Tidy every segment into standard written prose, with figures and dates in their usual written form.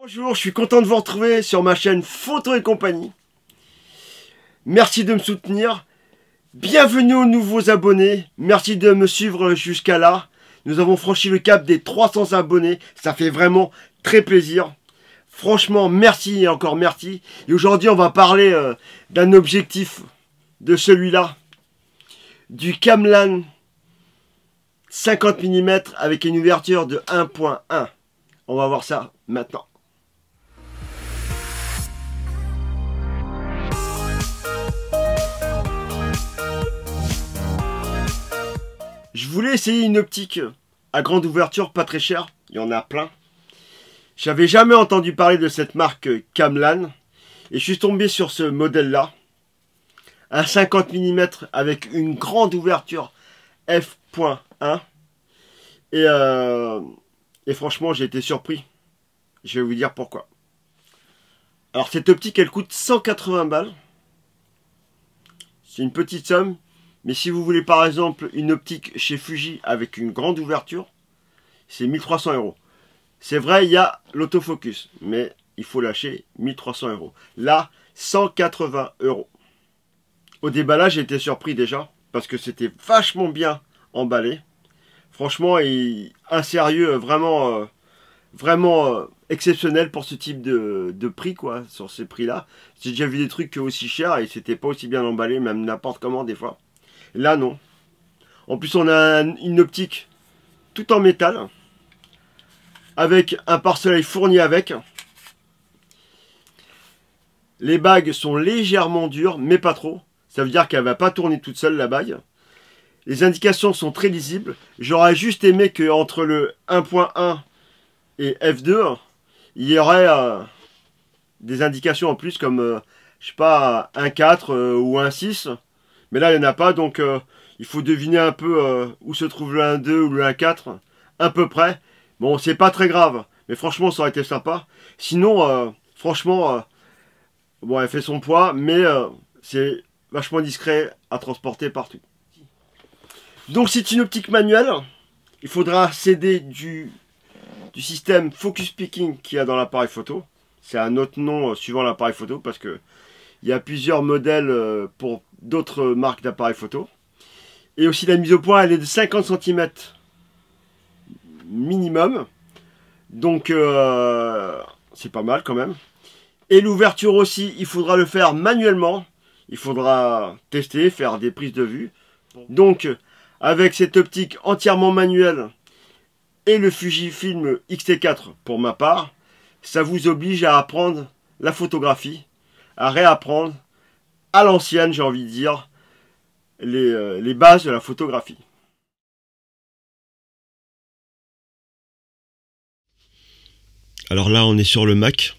Bonjour, je suis content de vous retrouver sur ma chaîne Photo et compagnie. Merci de me soutenir. Bienvenue aux nouveaux abonnés. Merci de me suivre jusqu'à là. Nous avons franchi le cap des 300 abonnés. Ça fait vraiment très plaisir. Franchement, merci et encore merci. Et aujourd'hui, on va parler d'un objectif de celui-là. Du Camlan 50 mm avec une ouverture de 1.1. On va voir ça maintenant. Je voulais essayer une optique à grande ouverture, pas très chère. Il y en a plein. J'avais jamais entendu parler de cette marque Camlan. Et je suis tombé sur ce modèle-là. Un 50 mm avec une grande ouverture f.1. Et franchement, j'ai été surpris. Je vais vous dire pourquoi. Alors cette optique, elle coûte 180 balles. C'est une petite somme. Mais si vous voulez par exemple une optique chez Fuji avec une grande ouverture, c'est 1300 €. C'est vrai, il y a l'autofocus, mais il faut lâcher 1300 €. Là, 180 €. Au déballage, j'ai été surpris déjà, parce que c'était vachement bien emballé. Franchement, un sérieux vraiment, exceptionnel pour ce type de prix, quoi, sur ces prix-là. J'ai déjà vu des trucs aussi chers et c'était pas aussi bien emballé, même n'importe comment des fois. Là, non. En plus, on a une optique tout en métal, avec un pare-soleil fourni avec. Les bagues sont légèrement dures, mais pas trop. Ça veut dire qu'elle ne va pas tourner toute seule, la bague. Les indications sont très lisibles. J'aurais juste aimé qu'entre le 1.1 et F2, il y aurait des indications en plus, comme, je sais pas, 1.4 ou 1.6. Mais là, il n'y en a pas, donc il faut deviner un peu où se trouve le 1.2 ou le 1.4, à peu près. Bon, c'est pas très grave, mais franchement, ça aurait été sympa. Sinon, franchement, bon, elle fait son poids, mais c'est vachement discret à transporter partout. Donc, c'est une optique manuelle. Il faudra s'aider du système Focus Picking qu'il y a dans l'appareil photo. C'est un autre nom suivant l'appareil photo, parce que il y a plusieurs modèles pour d'autres marques d'appareils photo. Et aussi la mise au point, elle est de 50 cm minimum. Donc c'est pas mal quand même. Et l'ouverture aussi, il faudra le faire manuellement. Il faudra tester, faire des prises de vue. Donc avec cette optique entièrement manuelle et le Fujifilm X-T4 pour ma part, ça vous oblige à apprendre la photographie, à réapprendre à l'ancienne, j'ai envie de dire, les bases de la photographie. Alors là, on est sur le Mac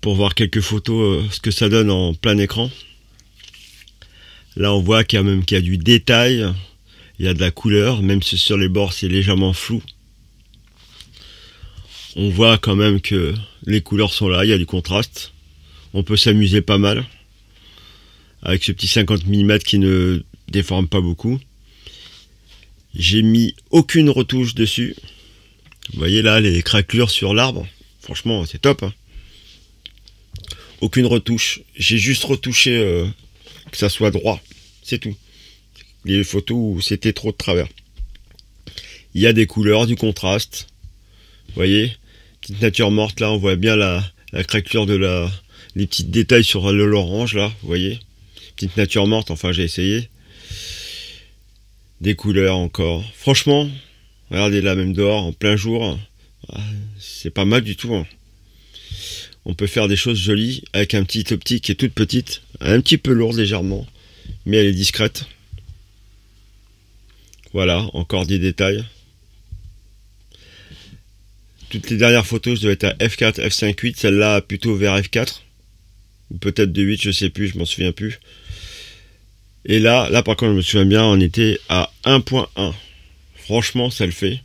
pour voir quelques photos, ce que ça donne en plein écran. Là, on voit qu'il y a du détail, il y a de la couleur, même si sur les bords c'est légèrement flou. On voit quand même que les couleurs sont là, il y a du contraste. On peut s'amuser pas mal avec ce petit 50 mm qui ne déforme pas beaucoup. J'ai mis aucune retouche dessus. Vous voyez là les craquelures sur l'arbre. Franchement, c'est top, hein. Aucune retouche. J'ai juste retouché que ça soit droit. C'est tout. Les photos où c'était trop de travers. Il y a des couleurs, du contraste. Vous voyez, petite nature morte là, on voit bien la craquelure de les petits détails sur l'orange là, vous voyez, petite nature morte. Enfin, j'ai essayé. Des couleurs encore. Franchement, regardez là, même dehors en plein jour, c'est pas mal du tout, hein. On peut faire des choses jolies avec un petit optique qui est toute petite, un petit peu lourde légèrement, mais elle est discrète. Voilà, encore des détails. Toutes les dernières photos, je devais être à f4, f5, 8. Celle-là, plutôt vers f4. Ou peut-être de 8, je sais plus, je m'en souviens plus. Et là, par contre, je me souviens bien, on était à 1.1. Franchement, ça le fait.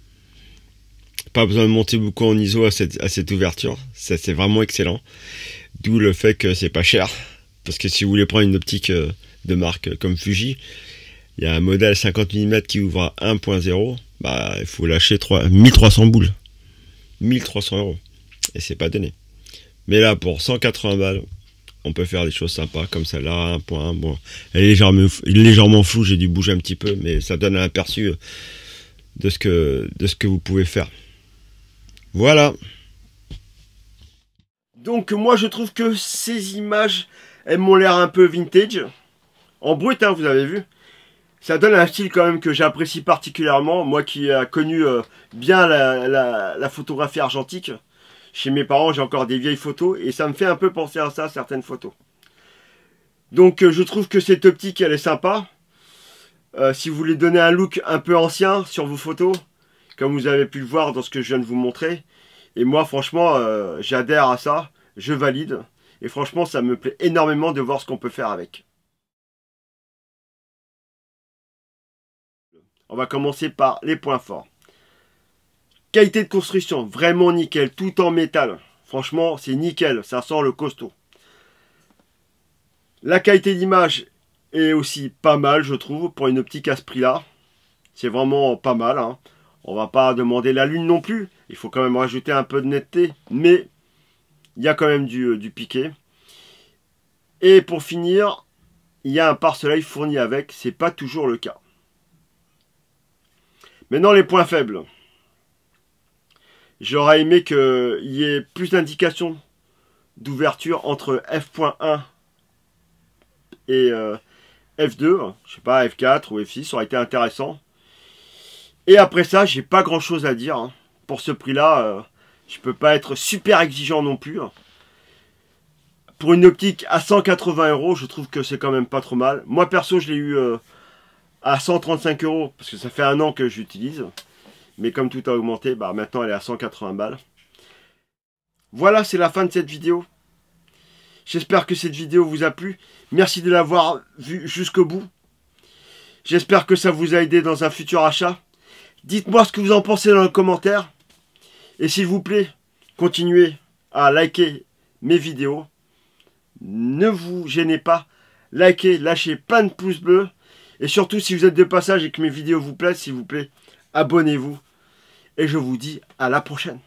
Pas besoin de monter beaucoup en ISO à cette ouverture. Ça, c'est vraiment excellent. D'où le fait que c'est pas cher. Parce que si vous voulez prendre une optique de marque comme Fuji, il y a un modèle 50 mm qui ouvre à 1.0. Bah, il faut lâcher 1300 boules. 1300 €. Et c'est pas donné. Mais là, pour 180 balles, on peut faire des choses sympas comme celle-là, 1.1. Bon, elle est légèrement floue, j'ai dû bouger un petit peu, mais ça donne un aperçu de ce que vous pouvez faire. Voilà. Donc moi je trouve que ces images, elles m'ont l'air un peu vintage. En brut, hein, vous avez vu. Ça donne un style quand même que j'apprécie particulièrement. Moi qui ai connu bien la photographie argentique. Chez mes parents, j'ai encore des vieilles photos. Et ça me fait un peu penser à ça, certaines photos. Donc je trouve que cette optique, elle est sympa. Si vous voulez donner un look un peu ancien sur vos photos, comme vous avez pu le voir dans ce que je viens de vous montrer. Et moi, franchement, j'adhère à ça. Je valide. Et franchement, ça me plaît énormément de voir ce qu'on peut faire avec. On va commencer par les points forts. Qualité de construction, vraiment nickel, tout en métal. Franchement, c'est nickel, ça sent le costaud. La qualité d'image est aussi pas mal, je trouve, pour une optique à ce prix-là. C'est vraiment pas mal, hein. On va pas demander la lune non plus. Il faut quand même rajouter un peu de netteté, mais il y a quand même du piqué. Et pour finir, il y a un pare-soleil fourni avec, c'est pas toujours le cas. Maintenant, les points faibles. J'aurais aimé qu'il y ait plus d'indications d'ouverture entre f.1 et f2. Je sais pas, f4 ou f6, ça aurait été intéressant. Et après ça, j'ai pas grand chose à dire. Hein. Pour ce prix-là, je peux pas être super exigeant non plus. Hein. Pour une optique à 180 €, je trouve que c'est quand même pas trop mal. Moi perso, je l'ai eu à 135 €, parce que ça fait 1 an que j'utilise. Mais comme tout a augmenté, bah maintenant elle est à 180 balles. Voilà, c'est la fin de cette vidéo. J'espère que cette vidéo vous a plu. Merci de l'avoir vue jusqu'au bout. J'espère que ça vous a aidé dans un futur achat. Dites-moi ce que vous en pensez dans les commentaires. Et s'il vous plaît, continuez à liker mes vidéos. Ne vous gênez pas. Likez, lâchez plein de pouces bleus. Et surtout, si vous êtes de passage et que mes vidéos vous plaisent, s'il vous plaît, abonnez-vous. Et je vous dis à la prochaine.